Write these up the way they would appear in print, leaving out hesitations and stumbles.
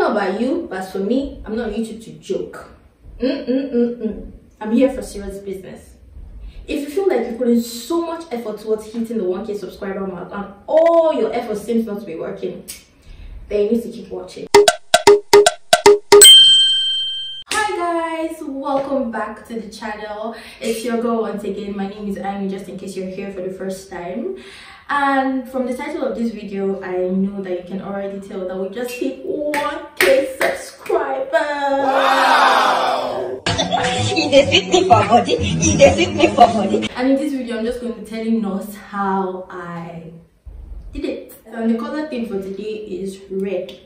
know about you, but for me, I'm not on YouTube to joke. I'm here for serious business. If you feel like you put in so much effort towards hitting the 1K subscriber mark and all your efforts seems not to be working, then you need to keep watching. Hi guys, welcome back to the channel. It's your girl once again. My name is Amy, just in case you're here for the first time. And from the title of this video, I know that you can already tell that we just hit 1K subscribers. Wow! And in this video, I'm just going to be telling us how I did it. And the color theme for today is red.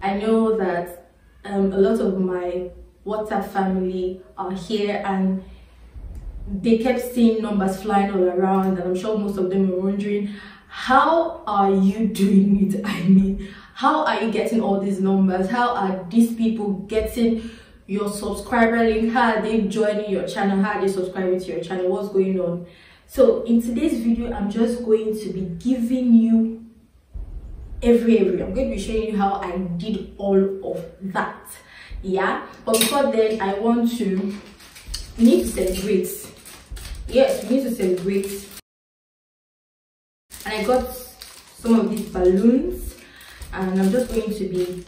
I know that a lot of my WhatsApp family are here and they kept seeing numbers flying all around, and I'm sure most of them were wondering, how are you doing it? I mean, how are you getting all these numbers? How are these people getting your subscriber link? How are they joining your channel? How are they subscribing to your channel? What's going on? So in today's video, I'm just going to be giving you every I'm going to be showing you how I did all of that. Yeah, but before then, we need to celebrate. Yes, we need to celebrate. And I got some of these balloons and I'm just going to be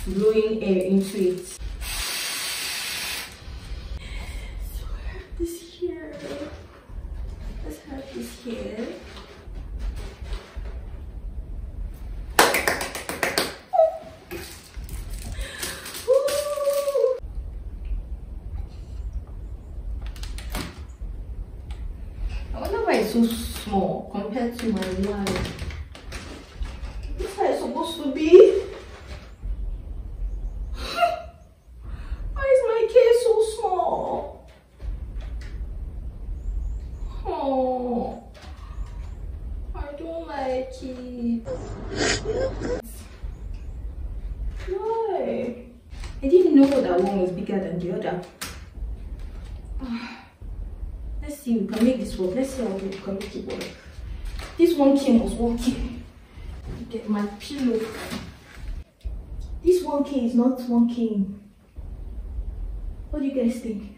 blowing air into it. So I have this here. Let's have this here. It's so small compared to my one. This is how it's supposed to be. Why is my case so small? Oh, I don't like it. Why? I didn't know that one was bigger than the other. Let's see, we can make this work. Let's see how we can make it work. This 1K was working. Get my pillow. This 1K is not 1K. What do you guys think?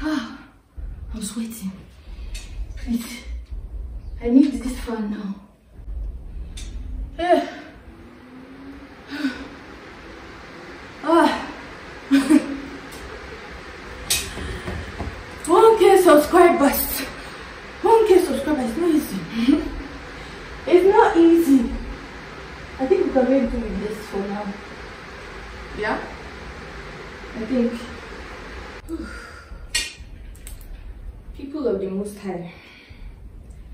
I'm sweating. Wait. I need this fan now. Yeah. 1K subscribers. 1K subscribers. It's not easy. It's not easy. I think we can really do with this for now. Yeah? I think. People of the Most High,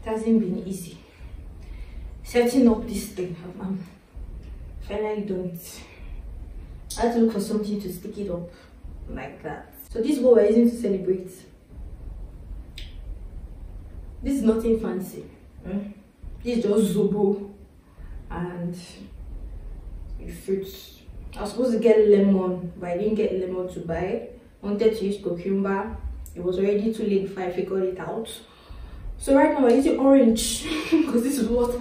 it hasn't been easy. Setting up this thing, I'm finally done it. I had to look for something to stick it up like that. So this is what we're using to celebrate. This is nothing fancy. This is just zobo and fruits. I was supposed to get lemon, but I didn't get lemon to buy. I wanted to use cucumber. It was already too late before I figured it out. So right now I'm using orange because this is what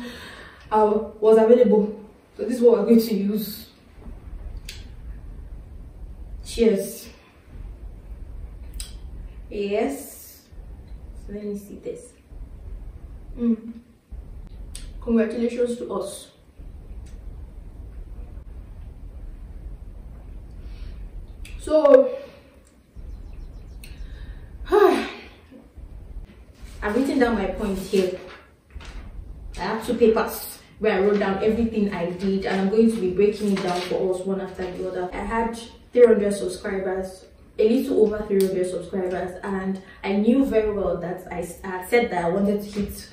was available. So this is what we're going to use. Cheers. Yes. So let me see this. Congratulations to us. So I've written down my points here. I have 2 papers where I wrote down everything I did, and I'm going to be breaking it down for us one after the other. I had 300 subscribers, a little over 300 subscribers, and I knew very well that I had said that I wanted to hit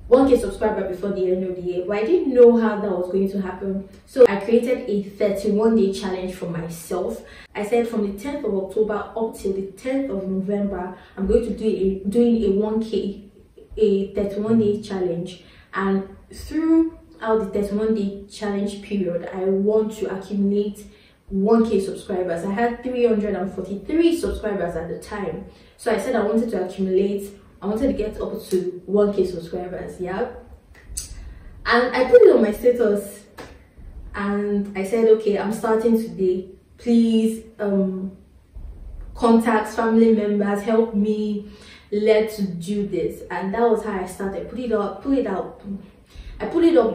1K subscriber before the end of the year, but I didn't know how that was going to happen. So I created a 31-day challenge for myself. I said from the 10th of October up till the 10th of November, I'm going to be doing a 1K, a 31-day challenge, and throughout the 31-day challenge period, I want to accumulate 1K subscribers. I had 343 subscribers at the time, so I said I wanted to accumulate I wanted to get up to 1K subscribers, yeah. And I put it on my status and I said, okay, I'm starting today. Please contact family members, help me, let's do this. And that was how I started. I put it up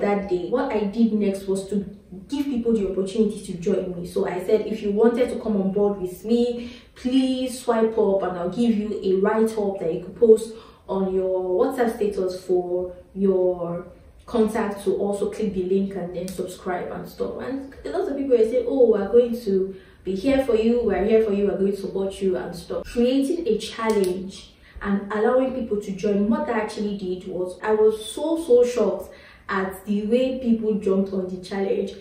that day. What I did next was to give people the opportunity to join me. So I said, if you wanted to come on board with me, please swipe up and I'll give you a write-up that you could post on your WhatsApp status for your contact to also click the link and then subscribe and stuff. And a lot of people say, oh, we're going to be here for you, we're here for you, we're going to support you and stuff. Creating a challenge and allowing people to join, what I actually did was, I was so shocked at the way people jumped on the challenge.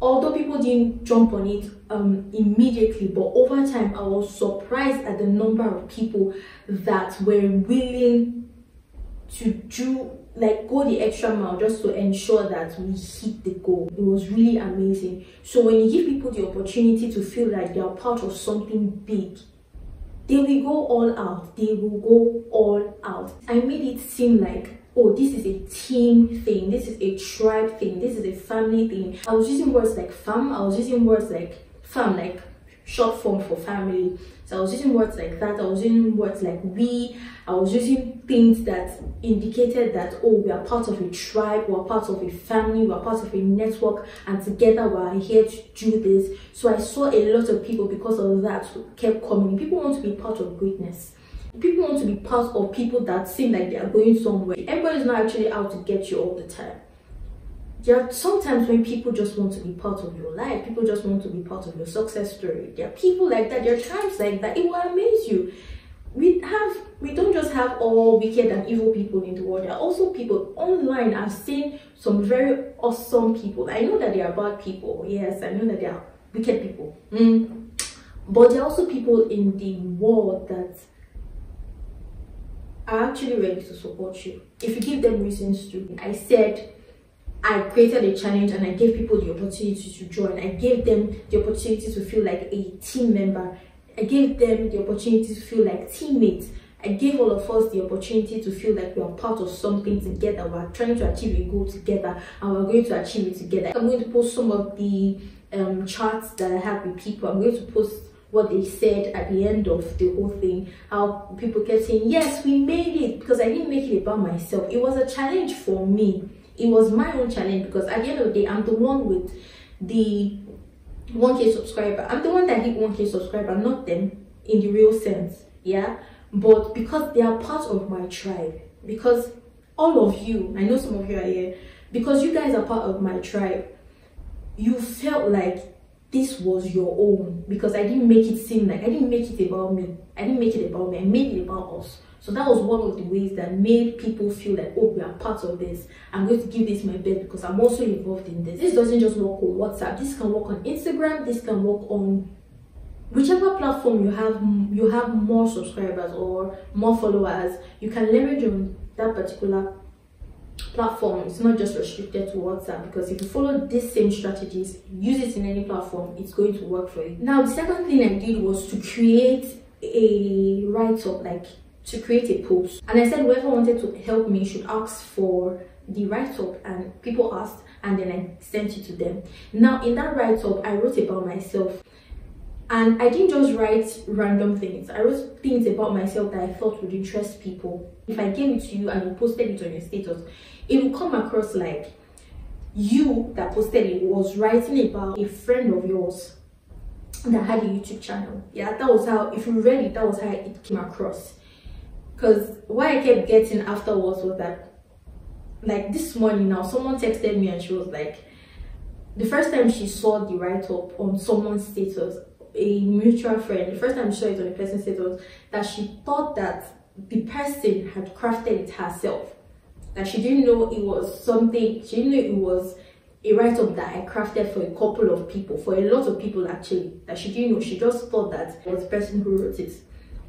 Although people didn't jump on it immediately, but over time I was surprised at the number of people that were willing to go the extra mile just to ensure that we hit the goal. It was really amazing. So when you give people the opportunity to feel like they are part of something big, they will go all out. They will go all out. I made it seem like, oh, this is a team thing, this is a tribe thing, this is a family thing. I was using words like fam, I was using words like fam, like short form for family. So I was using words like that, I was using words like we, I was using things that indicated that, oh, we are part of a tribe, we are part of a family, we are part of a network, and together we are here to do this. So I saw a lot of people, because of that, kept coming. People want to be part of greatness. People want to be part of people that seem like they are going somewhere. Everybody's not actually out to get you all the time. There are sometimes when people just want to be part of your life, people just want to be part of your success story. There are people like that, there are times like that. It will amaze you. We don't just have all wicked and evil people in the world. There are also people online. I've seen some very awesome people. I know that they are bad people. Yes, I know that they are wicked people. But there are also people in the world that are actually ready to support you if you give them reasons to. I said I created a challenge and I gave people the opportunity to join. I gave them the opportunity to feel like a team member. I gave them the opportunity to feel like teammates. I gave all of us the opportunity to feel like we are part of something together. We're trying to achieve a goal together and we're going to achieve it together. I'm going to post some of the charts that I have with people. I'm going to post what they said at the end of the whole thing, how people kept saying, yes, we made it, because I didn't make it about myself. It was a challenge for me. It was my own challenge, because at the end of the day, I'm the one with the 1K subscriber. I'm the one that hit 1K subscriber, not them in the real sense, yeah. But because they are part of my tribe, because all of you, I know some of you are here, because you guys are part of my tribe, you felt like this was your own, because I didn't make it seem like, I didn't make it about me. I didn't make it about me, I made it about us. So that was one of the ways that made people feel like, oh, we are part of this. I'm going to give this my best because I'm also involved in this. This doesn't just work on WhatsApp. This can work on Instagram. This can work on whichever platform you have more subscribers or more followers. You can leverage on that particular platform. It's not just restricted to WhatsApp, because if you follow these same strategies, use it in any platform, it's going to work for you. Now, the second thing I did was to create a write-up, like to create a post. And I said whoever wanted to help me should ask for the write-up, and people asked, and then I sent it to them. Now, in that write-up, I wrote about myself. And I didn't just write random things. I wrote things about myself that I thought would interest people. If I gave it to you and you posted it on your status, it will come across like you that posted it was writing about a friend of yours that had a YouTube channel. Yeah, that was how, if you read it, that was how it came across. Because what I kept getting afterwards was that, like this morning now, someone texted me and she was like, the first time she saw the write-up on someone's status, a mutual friend, the first time she saw it on a person's status, that she thought that the person had crafted it herself. That she didn't know it was something, she didn't know it was a write-up that I crafted for a couple of people, for a lot of people actually, that she didn't know. She just thought that it was the person who wrote it.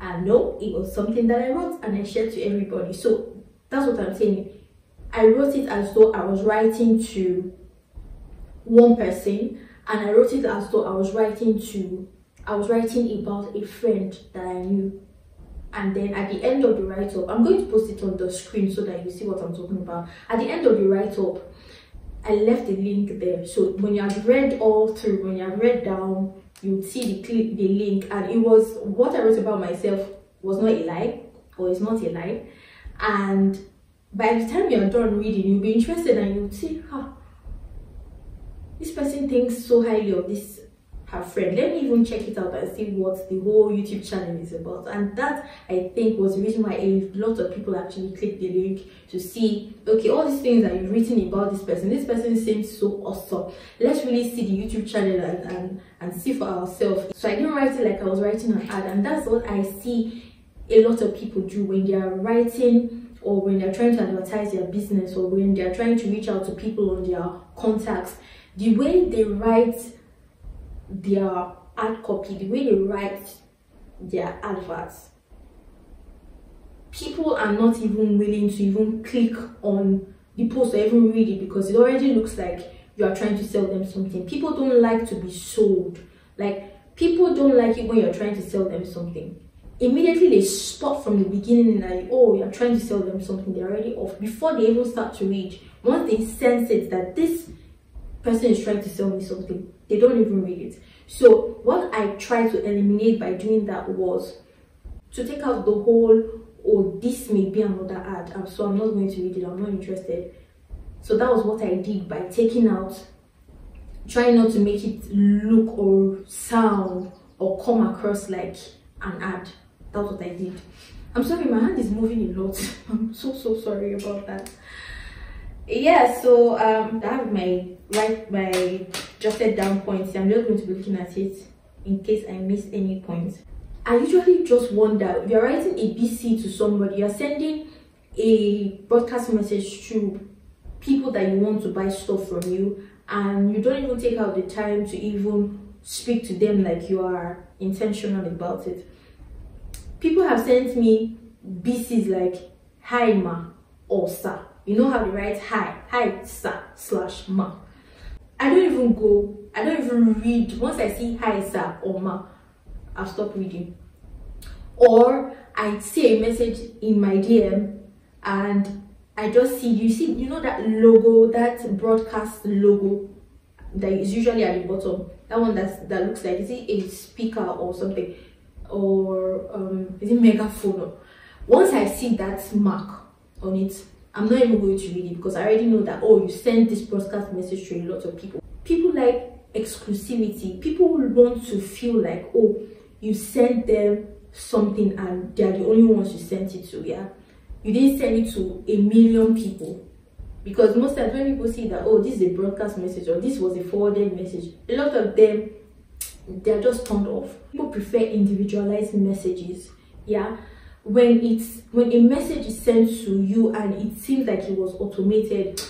And no, it was something that I wrote and I shared to everybody. So that's what I'm saying. I wrote it as though I was writing to one person, and I wrote it as though I was writing about a friend that I knew. And then at the end of the write-up, I'm going to post it on the screen so that you see what I'm talking about. At the end of the write-up, I left the link there. So when you have read all through, when you have read down, you see the link. And it was what I wrote about myself was not a lie, or is not a lie. And by the time you're done reading, you'll be interested and you'll see, this person thinks so highly of this her friend. Let me even check it out and see what the whole YouTube channel is about. And that, I think, was the reason why a lot of people actually clicked the link to see, okay, all these things that you've written about this person seems so awesome. Let's really see the YouTube channel and see for ourselves. So I didn't write it like I was writing an ad, and that's what I see a lot of people do when they are writing, or when they're trying to advertise their business, or when they're trying to reach out to people on their contacts. The way they write their ad copy, the way they write their adverts, people are not even willing to even click on the post or even read it, because it already looks like you are trying to sell them something. People don't like to be sold. Like, people don't like it when you're trying to sell them something. Immediately they stop from the beginning and like, oh, you're trying to sell them something, they're already off before they even start to read. Once they sense it that this person is trying to sell me something, they don't even read it. So what I tried to eliminate by doing that was to take out the whole, oh, this may be another ad, so I'm not going to read it, I'm not interested. So that was what I did by taking out, trying not to make it look or sound or come across like an ad. That's what I did. I'm sorry, my hand is moving a lot. I'm so sorry about that. Yeah, so I have my jotted down points. I'm just going to be looking at it in case I miss any points. I usually just wonder, if you're writing a BC to somebody, you're sending a broadcast message to people that you want to buy stuff from you, and you don't even take out the time to even speak to them like you are intentional about it. People have sent me BCs like, hi ma or sir. You know how to write hi sir / ma. I don't even read. Once I see hi sir or ma, I'll stop reading. Or I see a message in my DM and I just see, you know that logo, that broadcast logo that is usually at the bottom, that one that looks like, is it a speaker or something, or is it megaphone? Once I see that mark on it, I'm not even going to read it, because I already know that, oh, you sent this broadcast message to a lot of people. People like exclusivity. People want to feel like, oh, you sent them something and they're the only ones you sent it to. Yeah, you didn't send it to a million people, because most times when people see that, oh, this is a broadcast message or this was a forwarded message, a lot of them, they're just turned off. People prefer individualized messages. Yeah, when a message is sent to you and it seems like it was automated,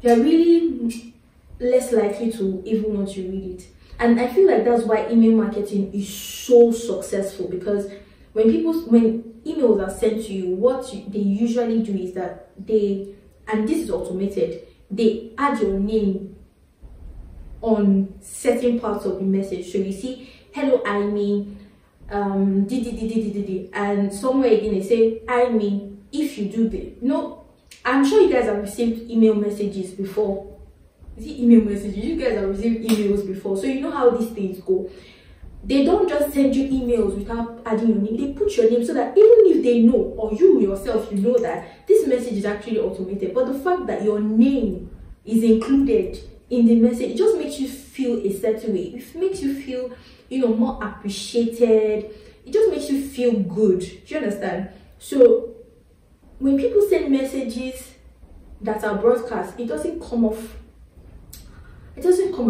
you're really less likely to even want to read it. And I feel like that's why email marketing is so successful, because when emails are sent to you, what they usually do is that and this is automated, they add your name on certain parts of the message. So you see, hello Amy, and somewhere again they say, Amy, if you do this. No, I'm sure you guys have received email messages before. Is it email messages? You guys have received emails before, so you know how these things go. They don't just send you emails without adding your name. They put your name so that even if they know, or you yourself, you know that this message is actually automated. But the fact that your name is included in the message, it just makes you feel a certain way. It makes you feel, more appreciated. It just makes you feel good. Do you understand? So when people send messages that are broadcast, it doesn't come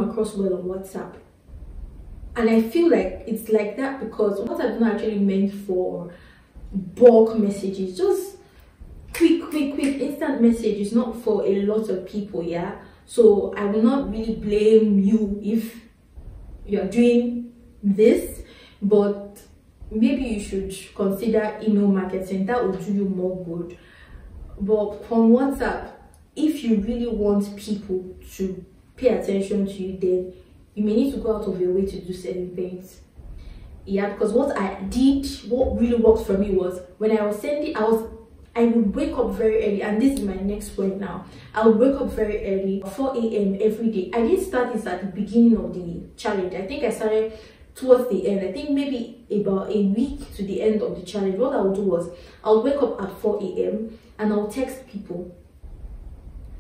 across well on WhatsApp. And I feel like it's like that because WhatsApp is not actually meant for bulk messages, just quick instant messages, not for a lot of people. Yeah, so I will not really blame you if you're doing this, but maybe you should consider email marketing. That will do you more good. But from WhatsApp, if you really want people to pay attention to you, then you may need to go out of your way to do certain things. Yeah, because what really worked for me was when I was sending, I would wake up very early, and this is my next point now. I would wake up very early, 4 a.m. every day. I didn't start this at the beginning of the challenge. I think I started towards the end. I think maybe about a week to the end of the challenge. What I would do was I would wake up at 4 a.m. and I'll text people.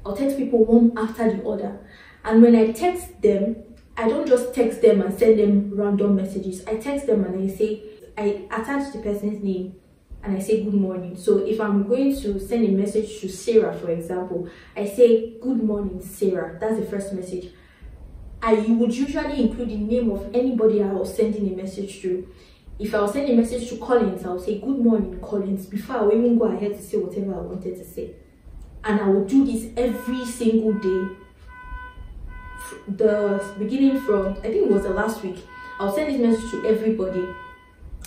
I'll text people one after the other. And when I text them, I don't just text them and send them random messages. I text them and I attach the person's name and I say good morning. So if I'm going to send a message to Sarah, for example, I say good morning, Sarah. That's the first message. You would usually include the name of anybody I was sending a message to. If I was sending a message to Collins, I'll say good morning, Collins, before I will even go ahead to say whatever I wanted to say. And I will do this every single day. Beginning from, I think it was the last week, I'll send this message to everybody.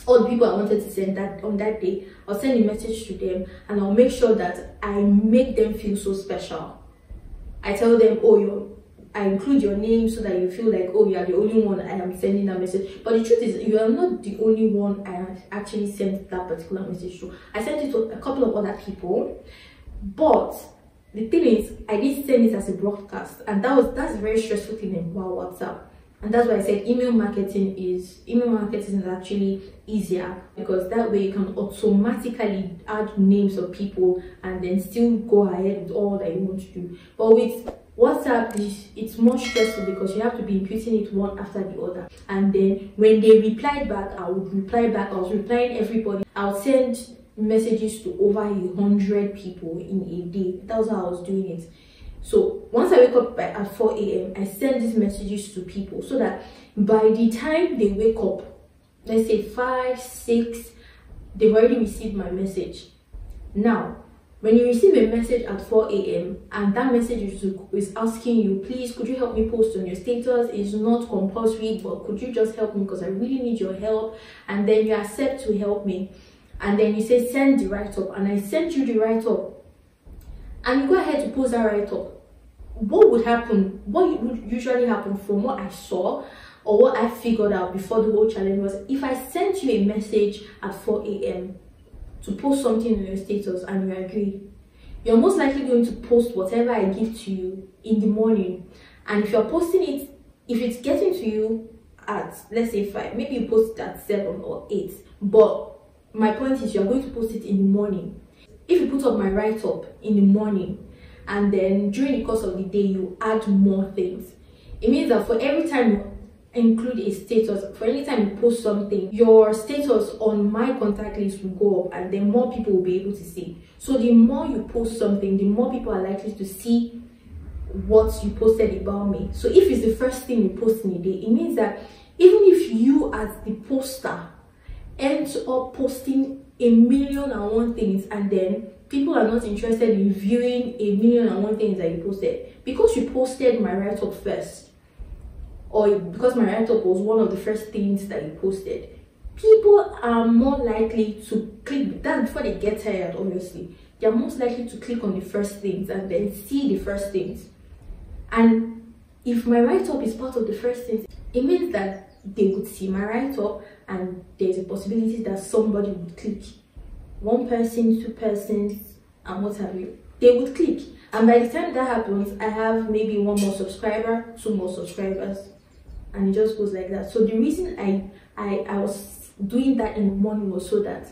All the people I wanted to send that on that day, I'll send a message to them, and I'll make sure that I make them feel so special. I tell them, I include your name so that you feel like, oh, you are the only one I am sending that message. But the truth is, you are not the only one I actually sent that particular message to. I sent it to a couple of other people, but the thing is, I did send it as a broadcast, and that's a very stressful thing about WhatsApp. And that's why I said email marketing is actually easier, because that way you can automatically add names of people and then still go ahead with all that you want to do. But with WhatsApp, it's more stressful because you have to be inputting it one after the other. And then when they replied back, I would reply back. I was replying everybody. I would send messages to over 100 people in a day. That was how I was doing it. So once I wake up at 4 a.m, I send these messages to people so that by the time they wake up, let's say 5, 6, they've already received my message. Now, when you receive a message at 4 a.m. and that message is asking you, please, could you help me post on your status? It's not compulsory, but could you just help me because I really need your help? And then you accept to help me. And then you say, send the write-up. And I sent you the write-up. And you go ahead to post that write-up. What would happen? What would usually happen from what I saw or what I figured out before the whole challenge was, if I sent you a message at 4 a.m. to post something on your status and you agree, you're most likely going to post whatever I give to you in the morning. And if you're posting it, if it's getting to you at, let's say 5, maybe you post it at 7 or 8. But my point is, you're going to post it in the morning. If you put up my write-up in the morning and then during the course of the day you add more things, it means that for every time you include a status, for any time you post something, your status on my contact list will go up, and then more people will be able to see. So the more you post something, the more people are likely to see what you posted about me. So if it's the first thing you post in a day, it means that even if you as the poster ends up posting 1,000,001 things and then people are not interested in viewing 1,000,001 things that you posted, because you posted my write-up first, or because my write-up was one of the first things that you posted, people are more likely to click that. Before they get tired, obviously they're most likely to click on the first things and then see the first things. And if my write-up is part of the first things, it means that they would see my write-up, and there's a possibility that somebody would click. 1 person, 2 persons, and what have you. They would click. And by the time that happens, I have maybe 1 more subscriber, 2 more subscribers, and it just goes like that. So the reason I was doing that in the morning was so that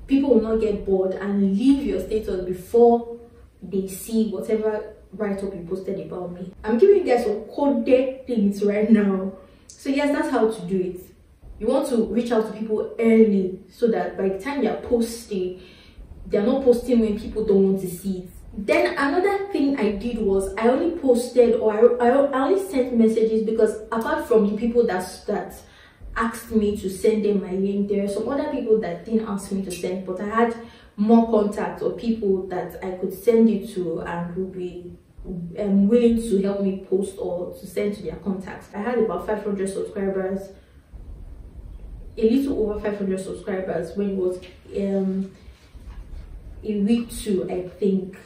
people will not get bored and leave your status before they see whatever write-up you posted about me. I'm giving you guys some coded things right now. So yes, that's how to do it. You want to reach out to people early so that by the time they're posting, they're not posting when people don't want to see it. Then another thing I did was I only posted, or I only sent messages because apart from the people that asked me to send them my link, there are some other people that didn't ask me to send, but I had more contacts or people that I could send it to and would be willing to help me post or to send to their contacts. I had about 500 subscribers, a little over 500 subscribers when it was in week 2, I think,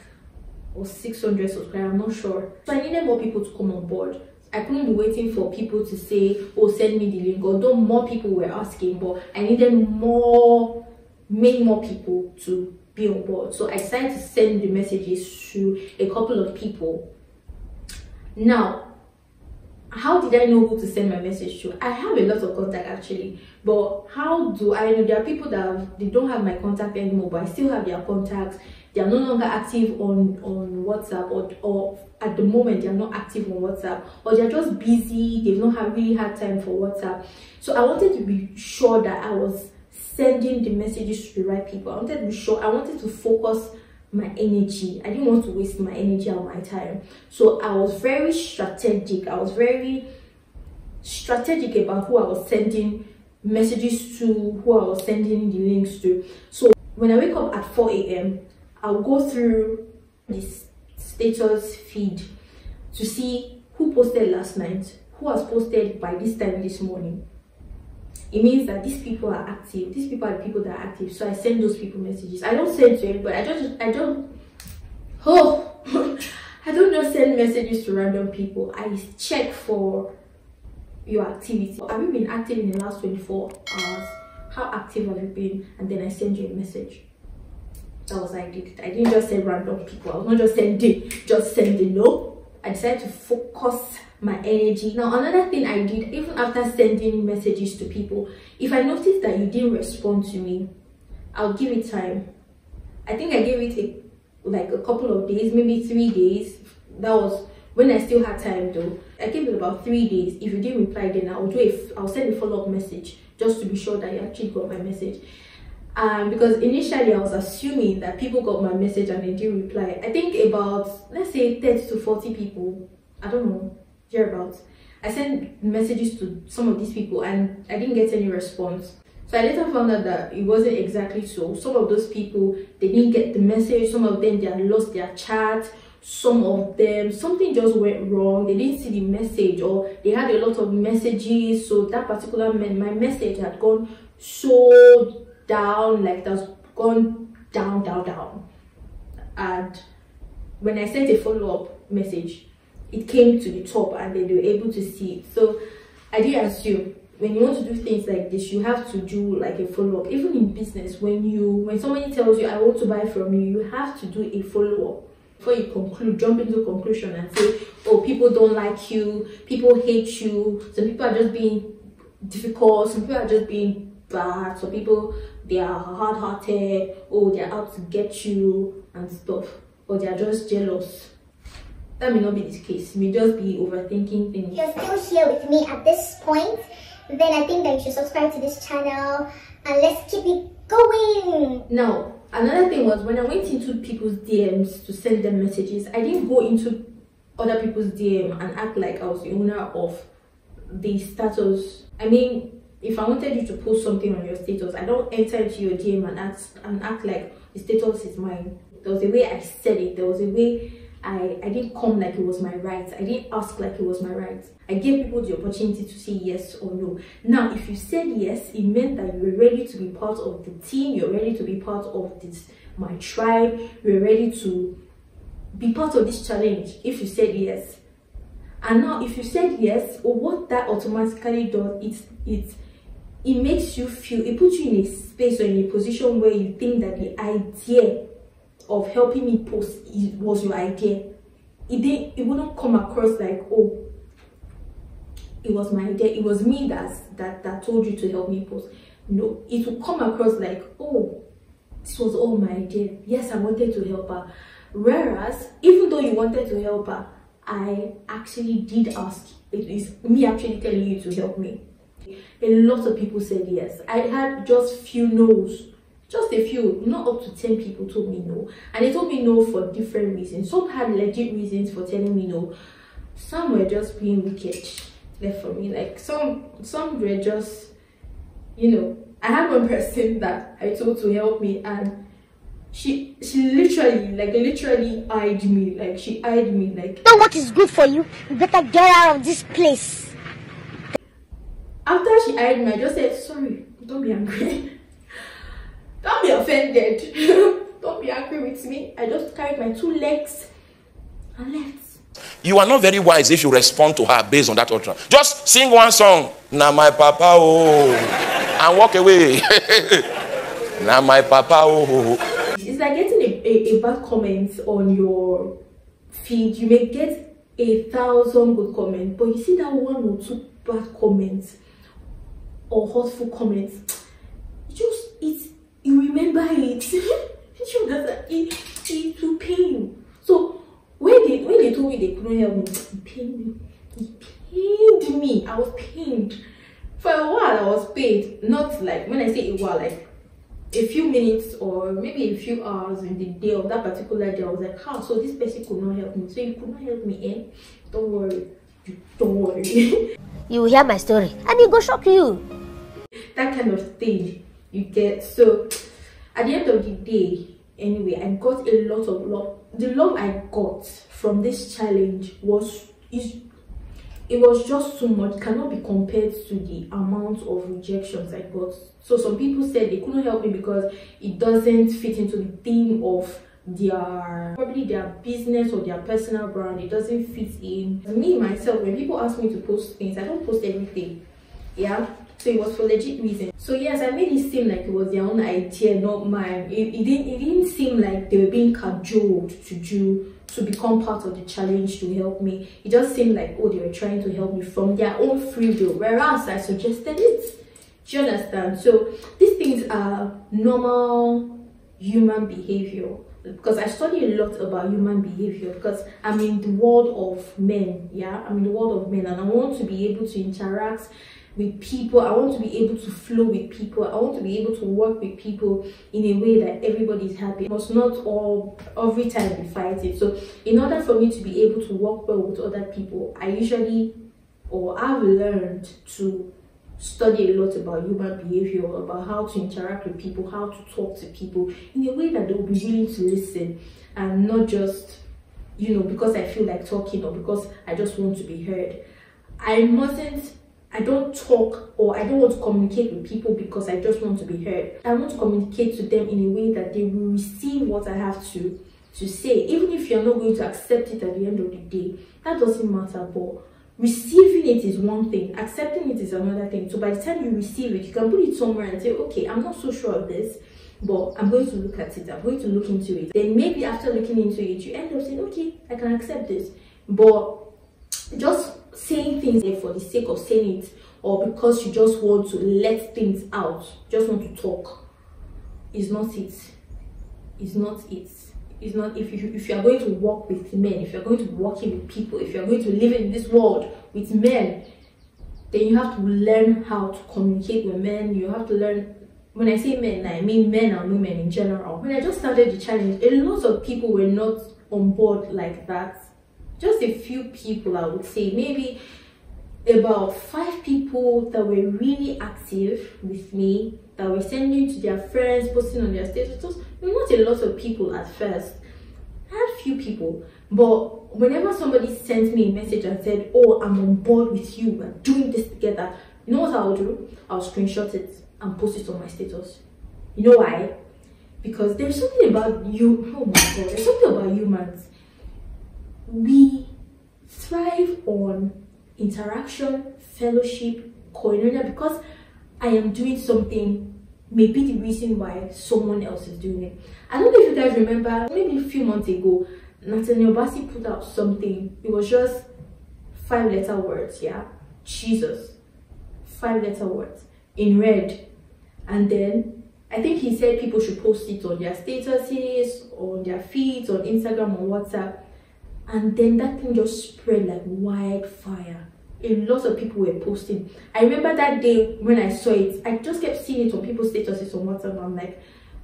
or 600 subscribers, I'm not sure. So I needed more people to come on board. I couldn't be waiting for people to say, oh, send me the link, although more people were asking, but I needed many more people to be on board. So I decided to send the messages to a couple of people. Now, how did I know who to send my message to? I have a lot of contact actually, but how do I know? There are people that they don't have my contact anymore, but I still have their contacts. They are no longer active on WhatsApp, or at the moment they are not active on WhatsApp, or they're just busy. They've not really had time for WhatsApp. So I wanted to be sure that I was sending the messages to the right people. I wanted to be sure. I wanted to focus my energy. I didn't want to waste my energy and my time. So I was very strategic. I was very strategic about who I was sending messages to, who I was sending the links to. So when I wake up at 4 a.m, I'll go through this status feed to see who posted last night, who has posted by this time this morning. It means that these people are active. These people are the people that are active. So I send those people messages. I don't send to anybody. I don't just send messages to random people. I check for your activity. Have you been active in the last 24 hours? How active have you been? And then I send you a message. That was what I did. I didn't just send random people. I was not just sending, no. I decided to focus my energy. Now, another thing I did, even after sending messages to people, if I noticed that you didn't respond to me, I'll give it time. I think I gave it like a couple of days, maybe 3 days. That was when I still had time though. I gave it about 3 days. If you didn't reply, then I'll send a follow-up message just to be sure that you actually got my message. Because initially I was assuming that people got my message and they didn't reply. I think about, let's say, 30 to 40 people, I don't know, thereabouts. I sent messages to some of these people and I didn't get any response. So I later found out that it wasn't exactly so. Some of those people, they didn't get the message. Some of them, they had lost their chat. Some of them, something just went wrong. They didn't see the message, or they had a lot of messages. So that particular my message had gone so down, like that's gone down. And when I sent a follow-up message, it came to the top and then they were able to see it. So I did assume when you want to do things like this, you have to do like a follow-up. Even in business, when somebody tells you, I want to buy from you, you have to do a follow-up before you conclude, jump into a conclusion and say, oh, people don't like you, people hate you, some people are just being difficult, some people are just being bad, some people, they are hard-hearted, oh, they're out to get you and stuff, or they're just jealous. That may not be the case. You may just be overthinking things. If you're still here with me at this point, then I think that you should subscribe to this channel and let's keep it going. Now, another thing was when I went into people's DMs to send them messages, I didn't go into other people's DM and act like I was the owner of the status. I mean, if I wanted you to post something on your status, I don't enter into your DM and act like the status is mine. There was a way I said it. There was a way I didn't come like it was my right. I didn't ask like it was my right. I gave people the opportunity to say yes or no. Now, if you said yes, it meant that you were ready to be part of the team. You're ready to be part of this, my tribe. You're ready to be part of this challenge if you said yes. And now, if you said yes, or what that automatically does, it makes you feel, it puts you in a space or in a position where you think that the idea of helping me post was your idea. It wouldn't come across like, oh, it was my idea, it was me that told you to help me post. No, it will come across like, oh, this was all my idea. Yes, I wanted to help her. Whereas, even though you wanted to help her, I actually did ask. It is me actually telling you to help me. A lot of people said yes. I had just few no's. Just a few, not up to 10 people told me no. And they told me no for different reasons. Some had legit reasons for telling me no. Some were just being wicked left for me. Like some were just, you know, I had one person that I told to help me and she literally eyed me. Like she eyed me like, know what is good for you? You better get out of this place. After she eyed me, I just said, sorry, don't be angry. Don't be offended. Don't be angry with me. I just carried my 2 legs and left. You are not very wise if you respond to her based on that utterance. Just sing one song, "Na my papa oh," and walk away. "Na my papa oh." It's like getting a bad comment on your feed. You may get 1,000 good comments, but you see that 1 or 2 bad comments or hurtful comments, you remember it. It will pain you. So when they told me they couldn't help me, it pained me. It pained me. I was pained. For a while I was paid. Not like, when I say a while, like a few minutes or maybe a few hours in the day of that particular day, I was like, how? So this person could not help me. So you could not help me, eh? Don't worry. Don't worry. You will hear my story and it go shock you. That kind of thing you get. So at the end of the day, anyway, I got a lot of love. The love I got from this challenge was just too much. It cannot be compared to the amount of rejections I got. So some people said they couldn't help me because it doesn't fit into the theme of probably their business or their personal brand. It doesn't fit in. Me myself, when people ask me to post things, I don't post everything. Yeah, so it was for legit reason. So yes, I made it seem like it was their own idea, not mine. It didn't seem like they were being cajoled to become part of the challenge to help me. It just seemed like, oh, they were trying to help me from their own free will, whereas I suggested it. Do you understand? So these things are normal human behavior, because I study a lot about human behavior, because I'm in the world of men. Yeah, I'm in the world of men, and I want to be able to interact with people. I want to be able to flow with people. I want to be able to work with people in a way that everybody is happy. It must not all every time be fighting. So in order for me to be able to work well with other people, I've learned to study a lot about human behavior, about how to interact with people, how to talk to people in a way that they'll be willing to listen, and not just, because I feel like talking or because I just want to be heard. I don't talk, or I don't want to communicate with people because I just want to be heard. I want to communicate to them in a way that they will receive what I have to say. Even if you're not going to accept it at the end of the day, that doesn't matter. But receiving it is one thing, accepting it is another thing. So by the time you receive it, you can put it somewhere and say, okay, I'm not so sure of this, but I'm going to look at it. I'm going to look into it. Then maybe after looking into it, you end up saying, okay, I can accept this. But just saying things for the sake of saying it, or because you just want to let things out, just want to talk, is not it. It's not it. It's not. If you are going to work with men, if you're going to be working with people, if you're going to live in this world with men, then you have to learn how to communicate with men. You have to learn. When I say men, I mean men and women in general. When I just started the challenge, a lot of people were not on board like that. Just a few people, I would say, maybe about 5 people that were really active with me, that were sending to their friends, posting on their status. Not a lot of people at first. I had few people, but whenever somebody sent me a message and said, oh, I'm on board with you, we're doing this together, you know what I'll do? I'll screenshot it and post it on my status. You know why? Because there's something about you. Oh my god, there's something about humans. We thrive on interaction, fellowship, koinonia. Because I am doing something may be the reason why someone else is doing it. I don't know if you guys remember, maybe a few months ago, Nathaniel Bassey put out something. It was just 5-letter words, yeah? Jesus. 5-letter words in red. And then I think he said people should post it on their statuses, on their feeds, on Instagram, on WhatsApp. And then that thing just spread like wildfire. A lot of people were posting. I remember that day when I saw it, I just kept seeing it on people's statuses on WhatsApp. I'm like,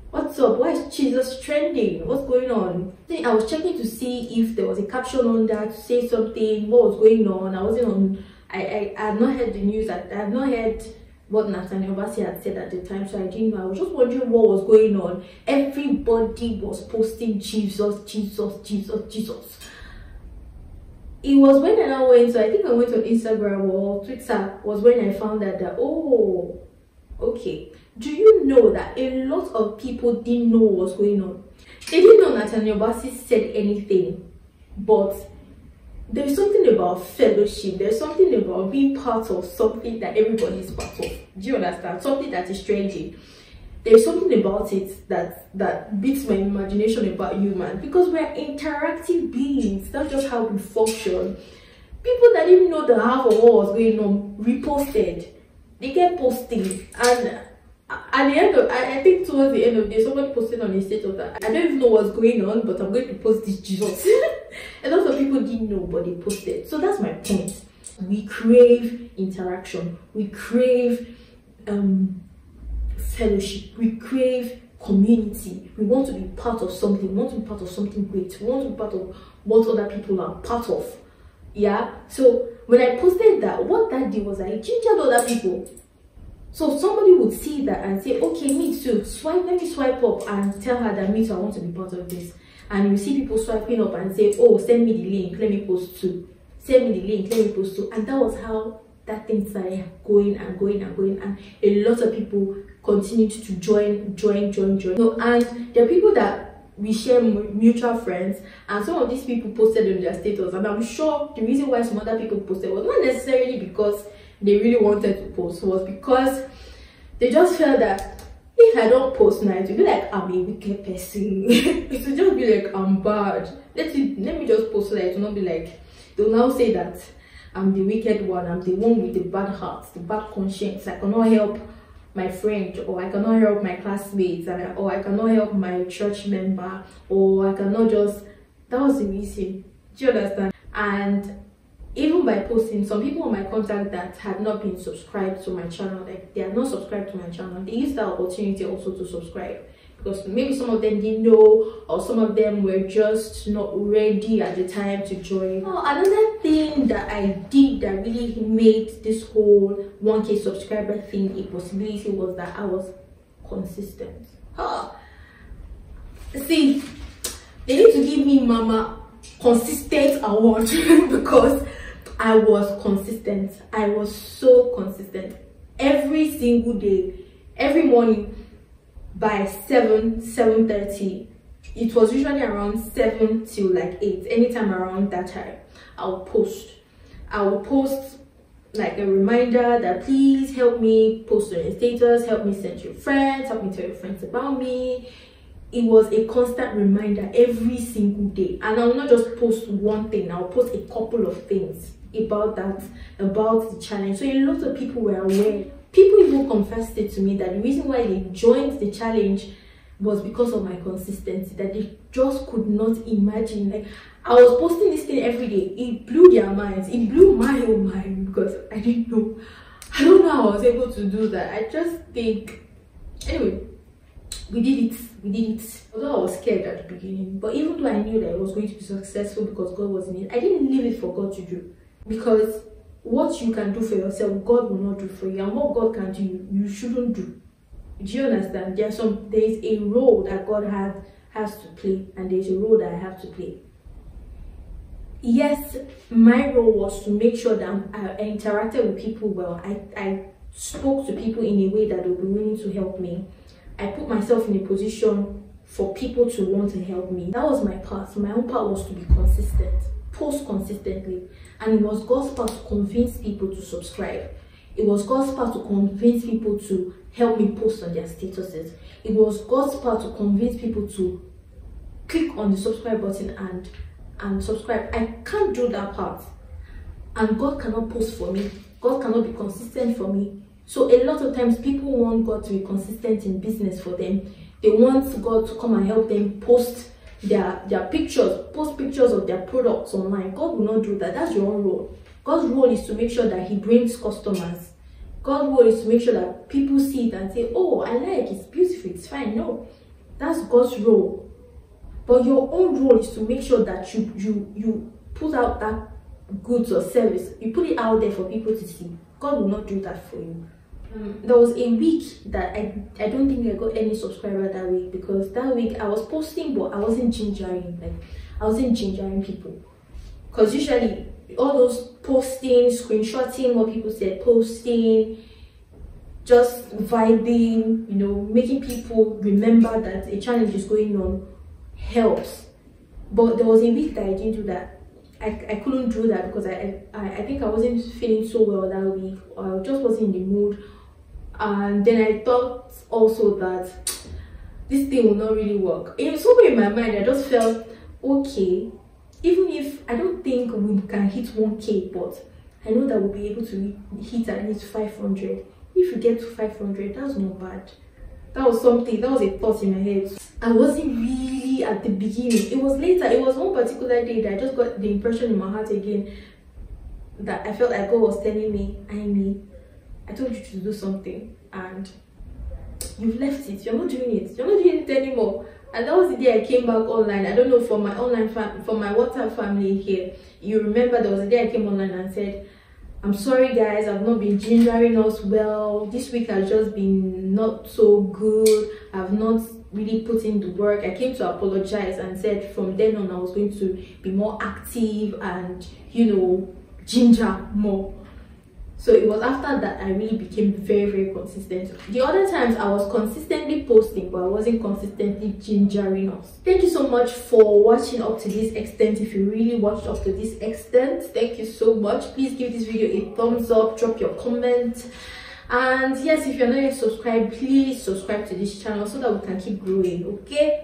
what's up? Why is Jesus trending? What's going on? Then I was checking to see if there was a caption on that to say something, what was going on. I wasn't on, I had not heard the news. I had not heard what Nathaniel Bassey had said at the time, so I didn't know. I was just wondering what was going on. Everybody was posting Jesus, Jesus, Jesus, Jesus. It was when I now went, so I think I went on Instagram or Twitter, was when I found out that, oh, okay. Do you know that a lot of people didn't know what was going on? They didn't know Nathaniel Bassey said anything, but there's something about fellowship, there's something about being part of something that everybody is part of. Do you understand? Something that is trending. There's something about it that beats my imagination about human, because we're interactive beings. That's just how we function. People that didn't know the half of what was going on reposted. They kept posting, and at the end of, I think towards the end of the day, somebody posted on the status that I don't even know what's going on, but I'm going to post this Jesus. A lot of people didn't know, but they posted. So that's my point. We crave interaction. We crave fellowship. We crave community. We want to be part of something. We want to be part of something great. We want to be part of what other people are part of. Yeah. So when I posted that, what that did was I gingered other people. So somebody would see that and say, okay, me too. Let me swipe up and tell her that me too, I want to be part of this. And you see people swiping up and say, oh, send me the link, let me post too. Send me the link, let me post too. And that was how that thing started going and going and going. And a lot of people continued to join. So, and there are people that we share mutual friends, and some of these people posted on their status. And I'm sure the reason why some other people posted was not necessarily because they really wanted to post, was because they just felt that if I don't post now, it will be like I'm a wicked person. It will just be like I'm bad. Let me just post so that it will not be like they'll now say that I'm the wicked one, I'm the one with the bad heart, the bad conscience. I cannot help my friend, or I cannot help my classmates, or I cannot help my church member, or I cannot just. That was the reason. Do you understand? And even by posting, some people on my contact that had not been subscribed to my channel, like they are not subscribed to my channel, they used that opportunity also to subscribe, because maybe some of them didn't know, or some of them were just not ready at the time to join. Another thing that I did that really made this whole 1K subscriber thing a possibility was that I was consistent. See, they need to give me Mama Consistent Award because I was consistent. I was so consistent. Every single day, every morning by 7:30. It was usually around 7 till like 8. Anytime around that time, I would post. I would post like a reminder that please help me post on your status, help me send your friends, help me tell your friends about me. It was a constant reminder every single day, and I will not just post one thing. I'll post a couple of things about that, about the challenge. So a lot of people were aware. People even confessed it to me that the reason why they joined the challenge was because of my consistency, that they just could not imagine. Like, I was posting this thing every day. It blew their minds. It blew my own mind because I didn't know. I don't know how I was able to do that. I just think, anyway, we did it. Although I was scared at the beginning, but even though I knew that it was going to be successful because God was in it, I didn't leave it for God to do. Because what you can do for yourself, God will not do for you, and what God can do, you shouldn't do. Do you understand? There is a role that God has to play, and there's a role that I have to play. Yes, my role was to make sure that I interacted with people well. I spoke to people in a way that they would be willing to help me. I put myself in a position for people to want to help me. That was my part. My own part was to be consistent, post consistently, and it was God's part to convince people to subscribe. It was God's part to convince people to help me post on their statuses. It was God's part to convince people to click on the subscribe button and subscribe. I can't do that part, and God cannot post for me. God cannot be consistent for me. So a lot of times people want God to be consistent in business for them. They want God to come and help them post their pictures, post pictures of their products online. God will not do that. That's your own role. God's role is to make sure that He brings customers. God's role is to make sure that people see it and say, oh, I like it, it's beautiful, it's fine. No, that's God's role. But your own role is to make sure that you put out that goods or service. You put it out there for people to see. God will not do that for you. There was a week that I don't think I got any subscriber that week, because that week I was posting, but I wasn't gingering. I wasn't gingering people, because usually all those posting, screenshotting what people said, posting, just vibing, you know, making people remember that a challenge is going on helps. But there was a week that I didn't do that. I couldn't do that because I think I wasn't feeling so well that week. I just wasn't in the mood. And then I thought also that this thing will not really work. Somewhere in my mind, I just felt, okay, even if I don't think we can hit 1K, but I know that we'll be able to hit at least 500. If we get to 500, that's not bad. That was something, that was a thought in my head. I wasn't really at the beginning. It was later, it was one particular day that I just got the impression in my heart again that I felt like God was telling me, I told you to do something and you've left it. You're not doing it. You're not doing it anymore. And that was the day I came back online. I don't know, for my online for my WhatsApp family here, you remember there was a day I came online and said, I'm sorry guys, I've not been gingering us well. This week has just been not so good. I've not really put in the work. I came to apologize and said from then on I was going to be more active and, you know, ginger more. So it was after that I really became very consistent. The other times I was consistently posting, but I wasn't consistently gingering us. Thank you so much for watching up to this extent. If you really watched up to this extent, thank you so much. Please give this video a thumbs up, drop your comment. And yes, if you're not yet subscribed, please subscribe to this channel so that we can keep growing, okay?